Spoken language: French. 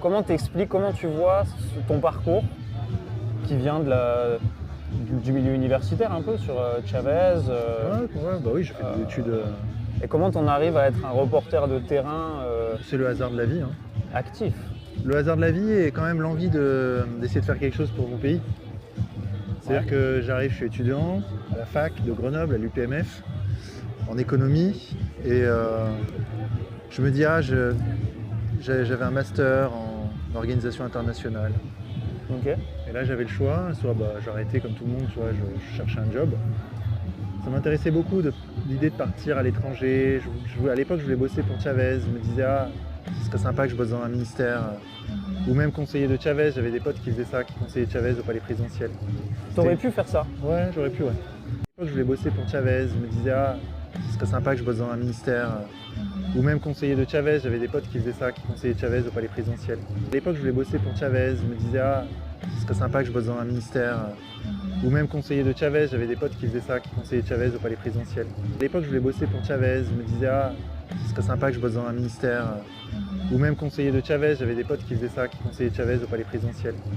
Comment t'expliques, comment tu vois ton parcours qui vient du milieu universitaire un peu sur Chavez Bah oui, j'ai fait des études. et comment t'en arrives à être un reporter de terrain C'est le hasard de la vie, hein. actif? Le hasard de la vie et quand même l'envie d'essayer de faire quelque chose pour mon pays. C'est-à-dire que j'arrive, je suis étudiant à la fac de Grenoble, à l'UPMF, en économie, et je me dis, j'avais un master en organisation internationale. Ok. Et là, j'avais le choix, soit j'arrêtais comme tout le monde, soit je cherchais un job. Ça m'intéressait beaucoup l'idée de partir à l'étranger. À l'époque, je voulais bosser pour Chavez. Je me disais, ce serait sympa que je bosse dans un ministère. Ou même conseiller de Chavez. J'avais des potes qui faisaient ça, qui conseillaient Chavez au palais présidentiel. T'aurais pu faire ça? Ouais, j'aurais pu, ouais. À l'époque, je voulais bosser pour Chavez. Je me disais, ce serait sympa que je bosse dans un ministère. Ou même conseiller de Chavez. J'avais des potes qui faisaient ça, qui conseillaient Chavez au palais présidentiel. À l'époque, je voulais bosser pour Chavez. Je me disais, ce serait sympa que je bosse dans un ministère. Ou même conseiller de Chavez, j'avais des potes qui faisaient ça, qui conseillaient Chavez au palais présidentiel. À l'époque, je voulais bosser pour Chavez, je me disais, ce serait sympa que je bosse dans un ministère. Ou même conseiller de Chavez, j'avais des potes qui faisaient ça, qui conseillaient Chavez au palais présidentiel.